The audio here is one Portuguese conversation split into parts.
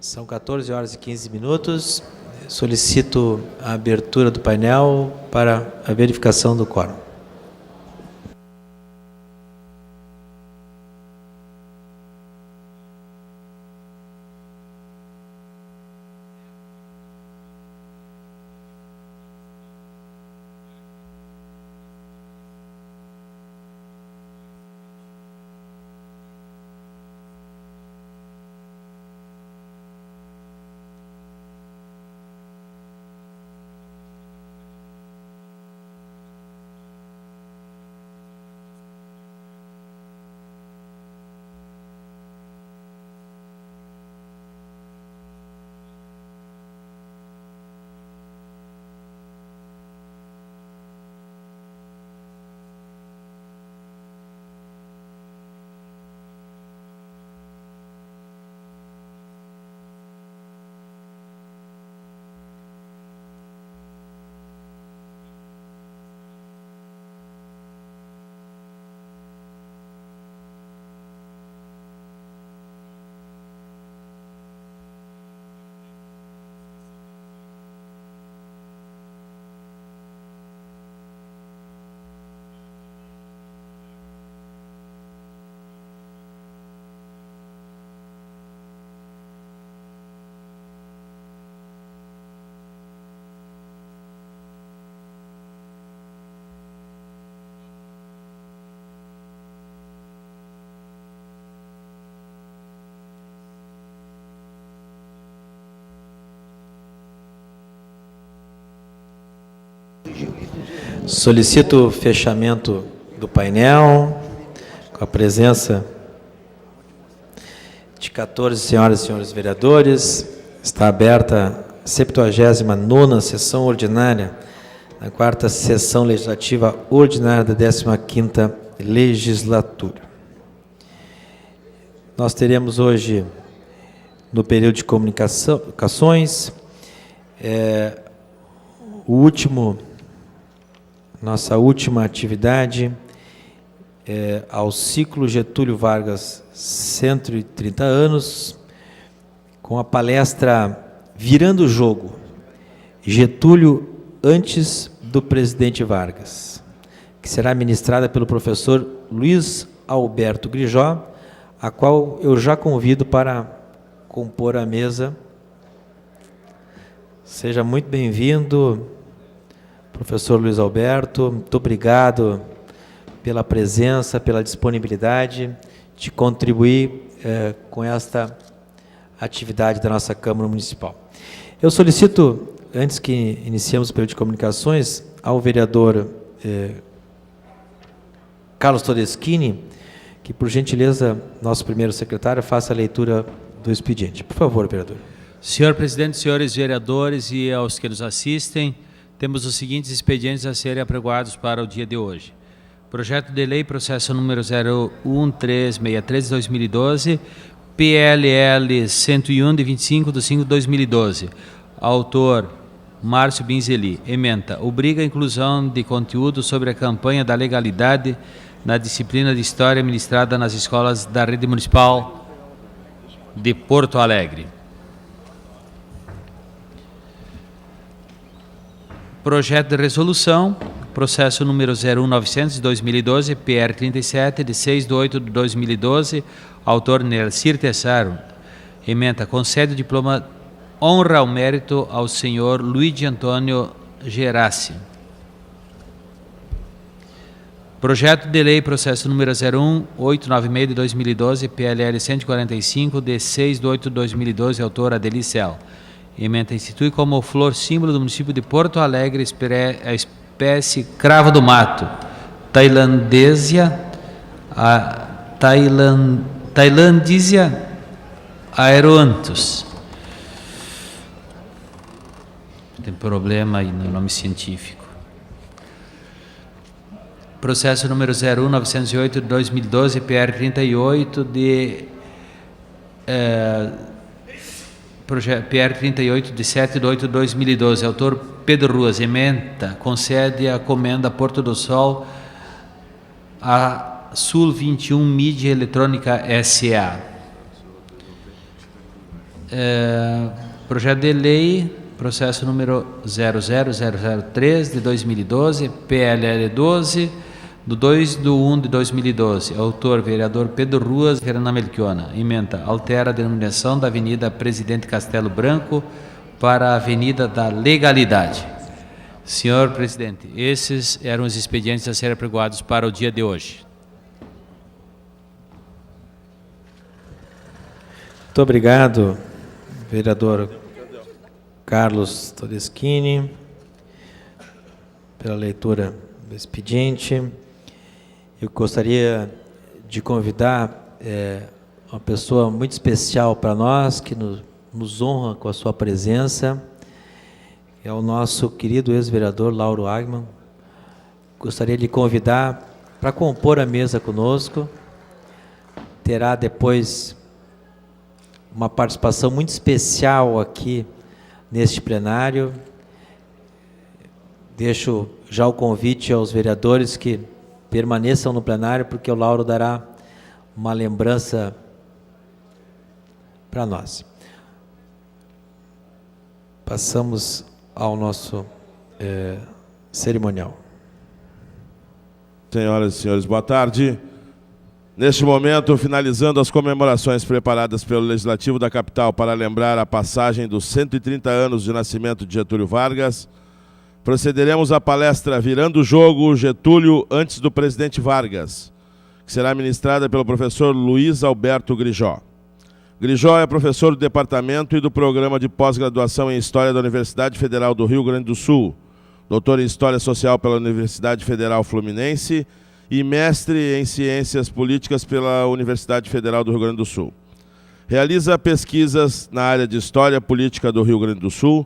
São 14 horas e 15 minutos. Solicito a abertura do painel para a verificação do quórum. Solicito o fechamento do painel, com a presença de 14 senhoras e senhores vereadores. Está aberta a 79ª sessão ordinária, na 4ª sessão legislativa ordinária da 15ª legislatura. Nós teremos hoje, no período de comunicações, nossa última atividade ao ciclo Getúlio Vargas 130 anos, com a palestra Virando o Jogo, Getúlio antes do presidente Vargas, que será ministrada pelo professor Luiz Alberto Grijó, a qual eu já convido para compor a mesa. Seja muito bem-vindo, professor Luiz Alberto. Muito obrigado pela presença, pela disponibilidade de contribuir com esta atividade da nossa Câmara Municipal. Eu solicito, antes que iniciemos o período de comunicações, ao vereador Carlos Todeschini, que, por gentileza, nosso primeiro secretário, faça a leitura do expediente. Por favor, vereador. Senhor presidente, senhores vereadores e aos que nos assistem, temos os seguintes expedientes a serem apregoados para o dia de hoje. Projeto de lei, processo número 01363 de 2012, PLL 101 de 25/5/2012. Autor, Márcio Binzeli. Ementa: obriga a inclusão de conteúdo sobre a campanha da legalidade na disciplina de História ministrada nas escolas da Rede Municipal de Porto Alegre. Projeto de resolução, processo número 01900 de 2012, PR 37, de 6/8/2012, autor Nercir Tessaro. Ementa: concede o diploma honra ao mérito ao senhor Luigi Antônio Gerassi. Projeto de lei, processo número 01896 de 2012, PLL 145, de 6/8/2012, autor Adeli Cel. Ementa: institui como flor símbolo do município de Porto Alegre a espécie cravo do mato, Tailandisia aerontus. Tem problema aí no nome científico. Processo número 01908 de 2012, PR 38 de PR 38 de 7/8/2012, autor Pedro Ruas. Ementa: concede a comenda Porto do Sol a Sul 21 Mídia Eletrônica S.A. Projeto de lei, processo número 00003 de 2012, PLL 12, do 2/1 de 2012. Autor, vereador Pedro Ruas, Fernanda Melchiona. Emenda, altera a denominação da Avenida Presidente Castelo Branco para a Avenida da Legalidade. Senhor presidente, esses eram os expedientes a serem apregoados para o dia de hoje. Muito obrigado, vereador Carlos Todeschini, pela leitura do expediente. Eu gostaria de convidar uma pessoa muito especial para nós, que nos honra com a sua presença, é o nosso querido ex-vereador Lauro Agman. Gostaria de convidar para compor a mesa conosco. Terá depois uma participação muito especial aqui neste plenário. Deixo já o convite aos vereadores que permaneçam no plenário, porque o Lauro dará uma lembrança para nós. Passamos ao nosso cerimonial. Senhoras e senhores, boa tarde. Neste momento, finalizando as comemorações preparadas pelo Legislativo da capital para lembrar a passagem dos 130 anos de nascimento de Getúlio Vargas, procederemos à palestra Virando o Jogo, Getúlio antes do Presidente Vargas, que será ministrada pelo professor Luiz Alberto Grijó. Grijó é professor do Departamento e do Programa de Pós-Graduação em História da Universidade Federal do Rio Grande do Sul, doutor em História Social pela Universidade Federal Fluminense e mestre em Ciências Políticas pela Universidade Federal do Rio Grande do Sul. Realiza pesquisas na área de História Política do Rio Grande do Sul,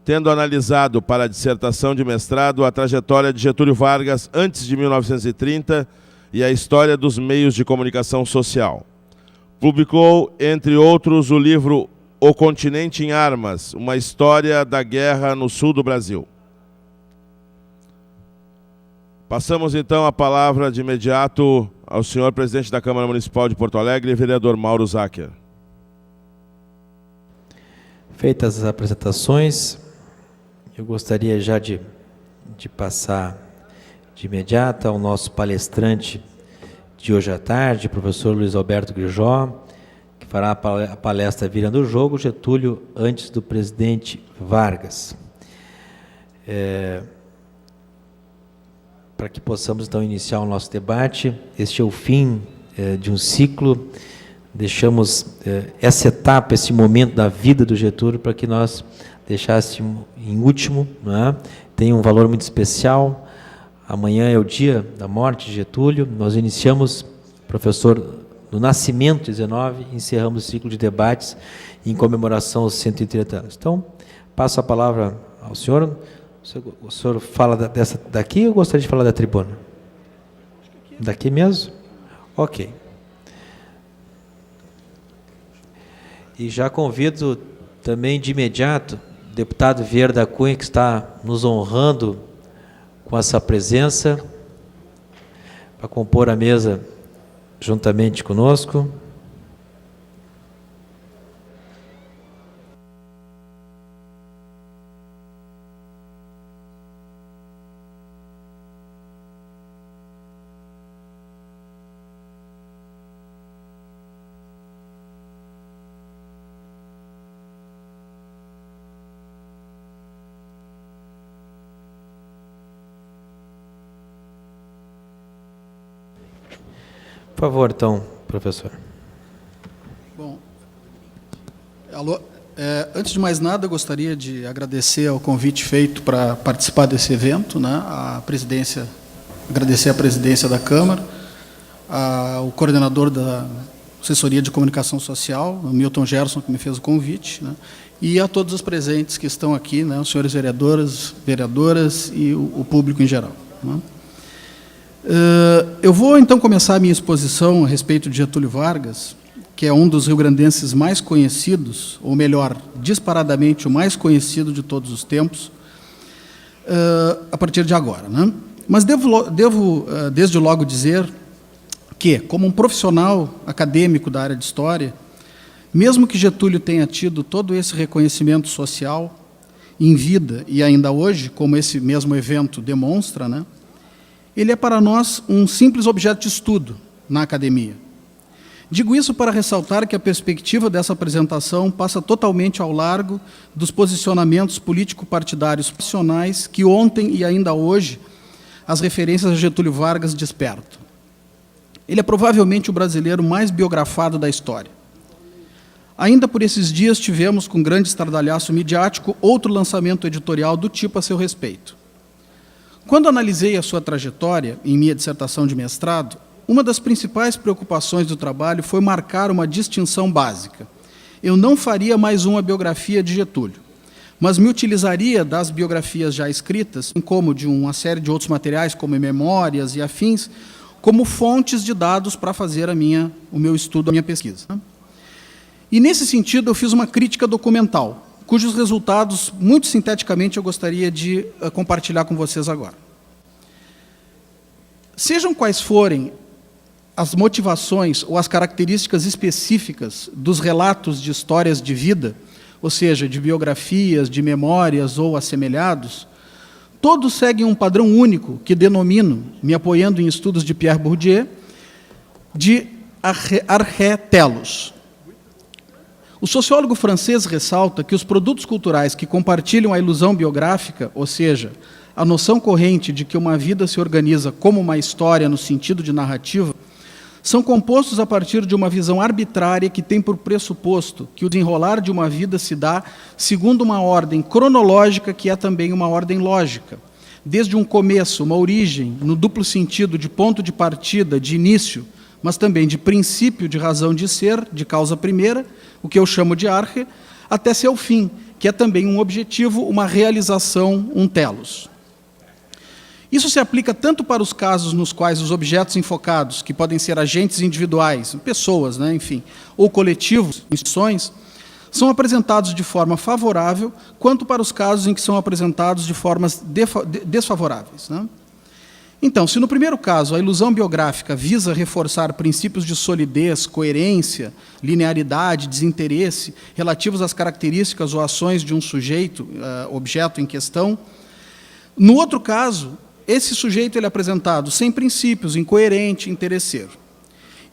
tendo analisado para a dissertação de mestrado a trajetória de Getúlio Vargas antes de 1930 e a história dos meios de comunicação social. Publicou, entre outros, o livro O Continente em Armas, uma história da guerra no sul do Brasil. Passamos, então, a palavra de imediato ao senhor presidente da Câmara Municipal de Porto Alegre, vereador Mauro Zacher. Feitas as apresentações, eu gostaria já de passar de imediato ao nosso palestrante de hoje à tarde, professor Luiz Alberto Grijó, que fará a palestra Virando o Jogo, Getúlio antes do Presidente Vargas. Para que possamos, então, iniciar o nosso debate. Este é o fim de um ciclo. Deixamos essa etapa, esse momento da vida do Getúlio, para que nós deixássemos em último, né? Tem um valor muito especial. Amanhã é o dia da morte de Getúlio. Nós iniciamos, professor, no nascimento, 19, e encerramos o ciclo de debates em comemoração aos 130 anos. Então, passo a palavra ao senhor. O senhor fala dessa daqui ou gostaria de falar da tribuna? Daqui mesmo? Ok. E já convido também de imediato o deputado Vieira da Cunha, que está nos honrando com essa presença, para compor a mesa juntamente conosco. Por favor, então, professor. Bom, alô, antes de mais nada, eu gostaria de agradecer ao convite feito para participar desse evento, né, agradecer a presidência da Câmara, ao coordenador da Assessoria de Comunicação Social, o Milton Gerson, que me fez o convite, né, e a todos os presentes que estão aqui, né, os senhores vereadoras e o público em geral, né. Eu vou, então, começar a minha exposição a respeito de Getúlio Vargas, que é um dos rio-grandenses mais conhecidos, ou melhor, disparadamente o mais conhecido de todos os tempos, a partir de agora, né? Mas devo desde logo dizer que, como um profissional acadêmico da área de História, Mesmo que Getúlio tenha tido todo esse reconhecimento social em vida e ainda hoje, como esse mesmo evento demonstra, né, ele é para nós um simples objeto de estudo na academia. Digo isso para ressaltar que a perspectiva dessa apresentação passa totalmente ao largo dos posicionamentos político-partidários nacionais que ontem e ainda hoje as referências a Getúlio Vargas despertam. Ele é provavelmente o brasileiro mais biografado da história. Ainda por esses dias tivemos, com grande estardalhaço midiático, outro lançamento editorial do tipo a seu respeito. Quando analisei a sua trajetória em minha dissertação de mestrado, uma das principais preocupações do trabalho foi marcar uma distinção básica. Eu não faria mais uma biografia de Getúlio, mas me utilizaria das biografias já escritas, como de uma série de outros materiais, como memórias e afins, como fontes de dados para fazer o meu estudo, a minha pesquisa. E, nesse sentido, eu fiz uma crítica documental, cujos resultados, muito sinteticamente, eu gostaria de compartilhar com vocês agora. Sejam quais forem as motivações ou as características específicas dos relatos de histórias de vida, ou seja, de biografias, de memórias ou assemelhados, todos seguem um padrão único que denomino, me apoiando em estudos de Pierre Bourdieu, de archételos. O sociólogo francês ressalta que os produtos culturais que compartilham a ilusão biográfica, ou seja, a noção corrente de que uma vida se organiza como uma história no sentido de narrativa, são compostos a partir de uma visão arbitrária que tem por pressuposto que o desenrolar de uma vida se dá segundo uma ordem cronológica que é também uma ordem lógica. Desde um começo, uma origem, no duplo sentido de ponto de partida, de início, mas também de princípio, de razão de ser, de causa primeira, o que eu chamo de arche, até seu fim, que é também um objetivo, uma realização, um telos. Isso se aplica tanto para os casos nos quais os objetos enfocados, que podem ser agentes individuais, pessoas, né, enfim, ou coletivos, instituições, são apresentados de forma favorável, quanto para os casos em que são apresentados de formas desfavoráveis, né? Então, se no primeiro caso a ilusão biográfica visa reforçar princípios de solidez, coerência, linearidade, desinteresse, relativos às características ou ações de um sujeito, objeto em questão, no outro caso, esse sujeito ele é apresentado sem princípios, incoerente, interesseiro.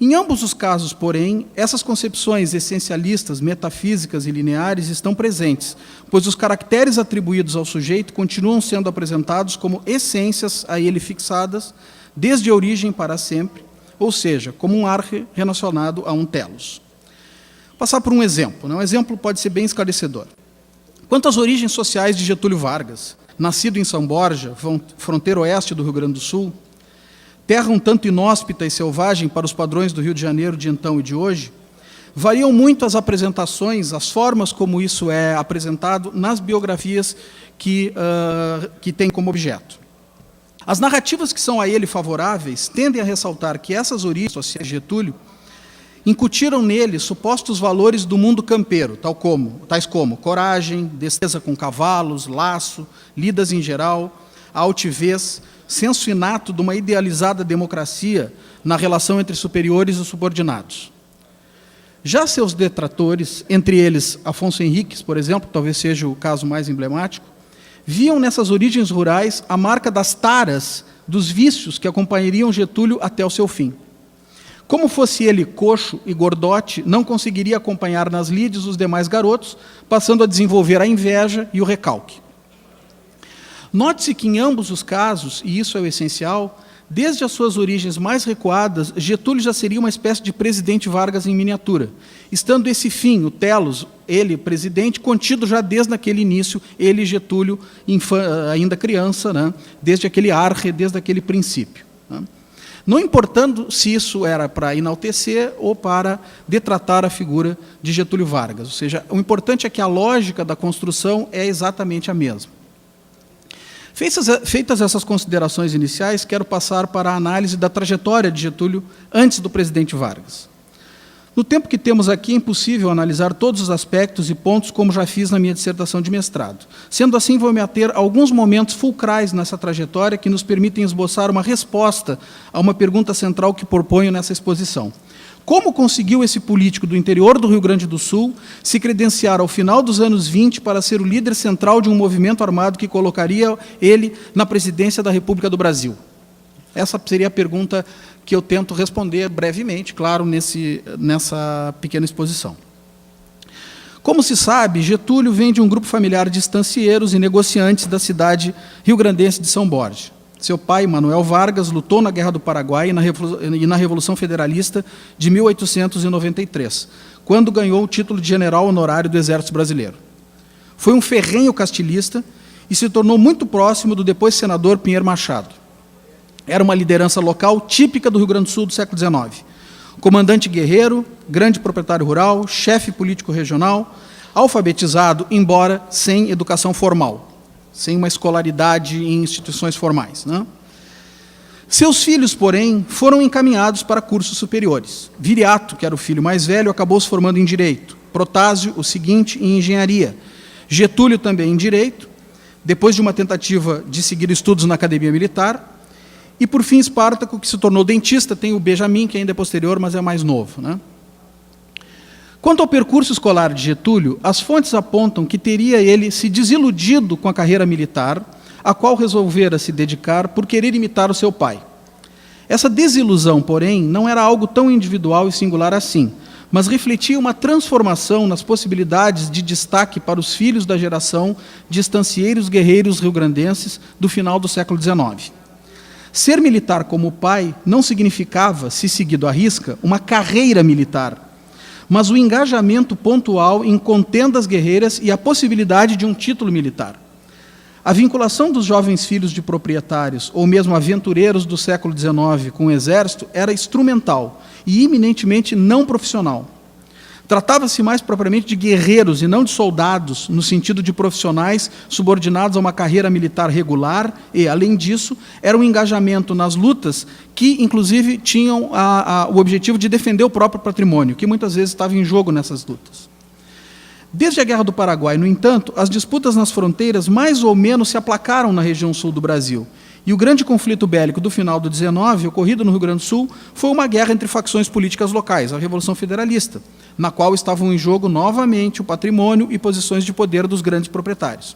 Em ambos os casos, porém, essas concepções essencialistas, metafísicas e lineares estão presentes, pois os caracteres atribuídos ao sujeito continuam sendo apresentados como essências a ele fixadas, desde a origem para sempre, ou seja, como um arche relacionado a um telos. Vou passar por um exemplo, né? Um exemplo pode ser bem esclarecedor. Quanto às origens sociais de Getúlio Vargas, nascido em São Borja, fronteira oeste do Rio Grande do Sul, terra um tanto inóspita e selvagem para os padrões do Rio de Janeiro de então e de hoje, variam muito as apresentações, as formas como isso é apresentado nas biografias que tem como objeto. As narrativas que são a ele favoráveis tendem a ressaltar que essas origens sociais de Getúlio incutiram nele supostos valores do mundo campeiro, tais como coragem, destreza com cavalos, laço, lidas em geral, altivez, senso inato de uma idealizada democracia na relação entre superiores e subordinados. Já seus detratores, entre eles Afonso Henriques, por exemplo, talvez seja o caso mais emblemático, viam nessas origens rurais a marca das taras, dos vícios que acompanhariam Getúlio até o seu fim. Como fosse ele coxo e gordote, não conseguiria acompanhar nas lides os demais garotos, passando a desenvolver a inveja e o recalque. Note-se que em ambos os casos, e isso é o essencial, desde as suas origens mais recuadas, Getúlio já seria uma espécie de presidente Vargas em miniatura, estando esse fim, o telos, ele, presidente, contido já desde aquele início, ele, Getúlio, ainda criança, né, desde aquele arche, desde aquele princípio. Né. Não importando se isso era para enaltecer ou para detratar a figura de Getúlio Vargas, ou seja, o importante é que a lógica da construção é exatamente a mesma. Feitas essas considerações iniciais, quero passar para a análise da trajetória de Getúlio antes do presidente Vargas. No tempo que temos aqui, é impossível analisar todos os aspectos e pontos como já fiz na minha dissertação de mestrado. Sendo assim, vou me ater a alguns momentos fulcrais nessa trajetória que nos permitem esboçar uma resposta a uma pergunta central que proponho nessa exposição. Como conseguiu esse político do interior do Rio Grande do Sul se credenciar ao final dos anos 20 para ser o líder central de um movimento armado que colocaria ele na presidência da República do Brasil? Essa seria a pergunta que eu tento responder brevemente, claro, nessa pequena exposição. Como se sabe, Getúlio vem de um grupo familiar de estancieiros e negociantes da cidade rio-grandense de São Borja. Seu pai, Manuel Vargas, lutou na Guerra do Paraguai e na Revolução Federalista de 1893, quando ganhou o título de general honorário do Exército Brasileiro. Foi um ferrenho castilhista e se tornou muito próximo do depois senador Pinheiro Machado. Era uma liderança local típica do Rio Grande do Sul do século XIX. Comandante guerreiro, grande proprietário rural, chefe político regional, alfabetizado, embora sem educação formal, sem uma escolaridade em instituições formais, né? Seus filhos, porém, foram encaminhados para cursos superiores. Viriato, que era o filho mais velho, acabou se formando em Direito. Protásio, o seguinte, em Engenharia. Getúlio também em Direito, depois de uma tentativa de seguir estudos na Academia Militar. E, por fim, Espartaco, que se tornou dentista. Tem o Benjamin, que ainda é posterior, mas é mais novo, né? Quanto ao percurso escolar de Getúlio, as fontes apontam que teria ele se desiludido com a carreira militar, a qual resolvera se dedicar por querer imitar o seu pai. Essa desilusão, porém, não era algo tão individual e singular assim, mas refletia uma transformação nas possibilidades de destaque para os filhos da geração de estancieiros guerreiros rio-grandenses do final do século XIX. Ser militar como o pai não significava, se seguido à risca, uma carreira militar, mas o engajamento pontual em contendas guerreiras e a possibilidade de um título militar. A vinculação dos jovens filhos de proprietários, ou mesmo aventureiros do século XIX com o exército, era instrumental e eminentemente não profissional. Tratava-se mais propriamente de guerreiros e não de soldados, no sentido de profissionais subordinados a uma carreira militar regular e, além disso, era um engajamento nas lutas que, inclusive, tinham o objetivo de defender o próprio patrimônio, que muitas vezes estava em jogo nessas lutas. Desde a Guerra do Paraguai, no entanto, as disputas nas fronteiras mais ou menos se aplacaram na região sul do Brasil. E o grande conflito bélico do final do XIX, ocorrido no Rio Grande do Sul, foi uma guerra entre facções políticas locais, a Revolução Federalista, na qual estavam em jogo novamente o patrimônio e posições de poder dos grandes proprietários.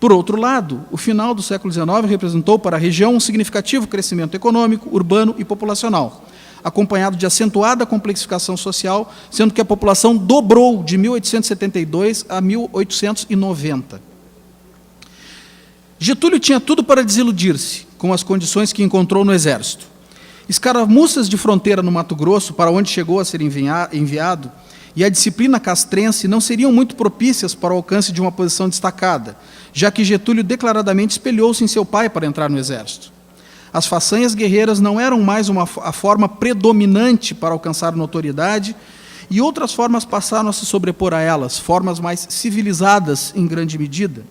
Por outro lado, o final do século XIX representou para a região um significativo crescimento econômico, urbano e populacional, acompanhado de acentuada complexificação social, sendo que a população dobrou de 1872 a 1890. Getúlio tinha tudo para desiludir-se com as condições que encontrou no Exército. Escaramuças de fronteira no Mato Grosso, para onde chegou a ser enviado, e a disciplina castrense não seriam muito propícias para o alcance de uma posição destacada, já que Getúlio declaradamente espelhou-se em seu pai para entrar no Exército. As façanhas guerreiras não eram mais a forma predominante para alcançar notoriedade, e outras formas passaram a se sobrepor a elas, formas mais civilizadas em grande medida.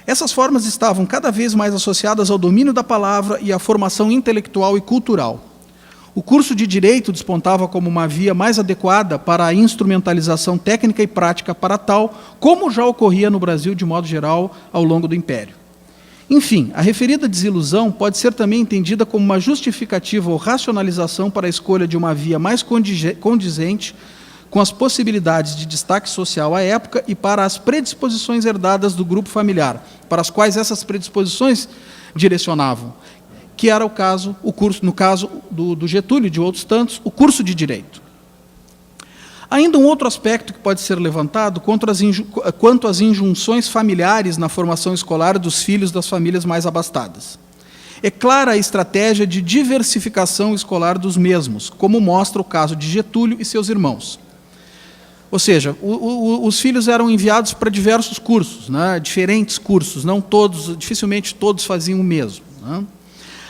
Essas formas estavam cada vez mais associadas ao domínio da palavra e à formação intelectual e cultural. O curso de Direito despontava como uma via mais adequada para a instrumentalização técnica e prática para tal, como já ocorria no Brasil de modo geral ao longo do Império. Enfim, a referida desilusão pode ser também entendida como uma justificativa ou racionalização para a escolha de uma via mais condizente com as possibilidades de destaque social à época e para as predisposições herdadas do grupo familiar, para as quais essas predisposições direcionavam, que era no caso do Getúlio e de outros tantos, o curso de Direito. Ainda um outro aspecto que pode ser levantado quanto às injunções familiares na formação escolar dos filhos das famílias mais abastadas. É clara a estratégia de diversificação escolar dos mesmos, como mostra o caso de Getúlio e seus irmãos. Ou seja, os filhos eram enviados para diversos cursos, né, diferentes cursos, não todos, dificilmente todos faziam o mesmo, né.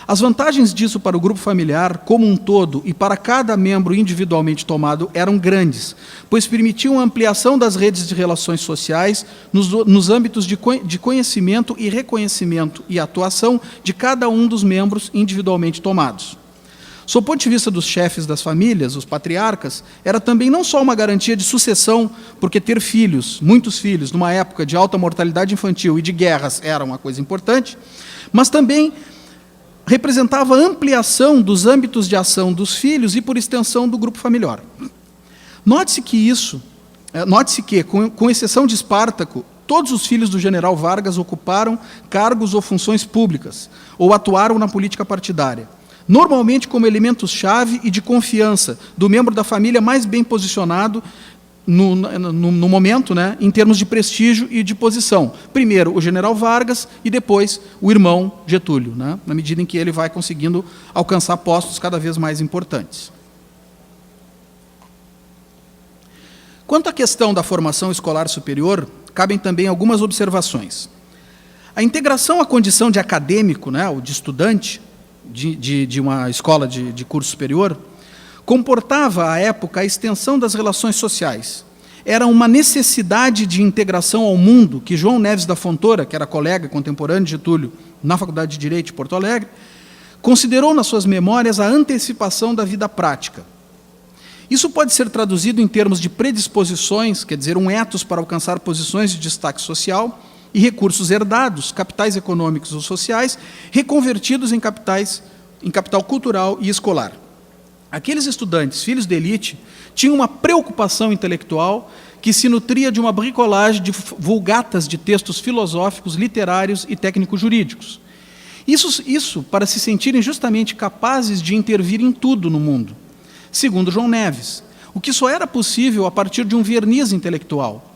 As vantagens disso para o grupo familiar como um todo e para cada membro individualmente tomado eram grandes, pois permitiam a ampliação das redes de relações sociais nos âmbitos de conhecimento e reconhecimento e atuação de cada um dos membros individualmente tomados. Sob o ponto de vista dos chefes das famílias, os patriarcas, era também não só uma garantia de sucessão, porque ter filhos, muitos filhos, numa época de alta mortalidade infantil e de guerras era uma coisa importante, mas também representava a ampliação dos âmbitos de ação dos filhos e, por extensão, do grupo familiar. Note-se que, com exceção de Espartaco, todos os filhos do general Vargas ocuparam cargos ou funções públicas, ou atuaram na política partidária, normalmente como elementos-chave e de confiança do membro da família mais bem posicionado no momento, né, em termos de prestígio e de posição. Primeiro o general Vargas e depois o irmão Getúlio, né, na medida em que ele vai conseguindo alcançar postos cada vez mais importantes. Quanto à questão da formação escolar superior, cabem também algumas observações. A integração à condição de acadêmico, né, ou de estudante de uma escola de curso superior, comportava, à época, a extensão das relações sociais. Era uma necessidade de integração ao mundo que João Neves da Fontoura, que era colega contemporâneo de Getúlio na Faculdade de Direito de Porto Alegre, considerou nas suas memórias a antecipação da vida prática. Isso pode ser traduzido em termos de predisposições, quer dizer, um ethos para alcançar posições de destaque social, e recursos herdados, capitais econômicos ou sociais, reconvertidos em capital cultural e escolar. Aqueles estudantes, filhos de elite, tinham uma preocupação intelectual que se nutria de uma bricolagem de vulgatas de textos filosóficos, literários e técnico-jurídicos. Isso para se sentirem justamente capazes de intervir em tudo no mundo. Segundo João Neves, o que só era possível a partir de um verniz intelectual,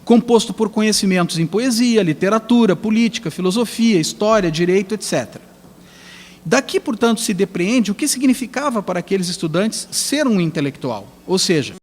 composto por conhecimentos em poesia, literatura, política, filosofia, história, direito, etc. Daqui, portanto, se depreende o que significava para aqueles estudantes ser um intelectual, ou seja,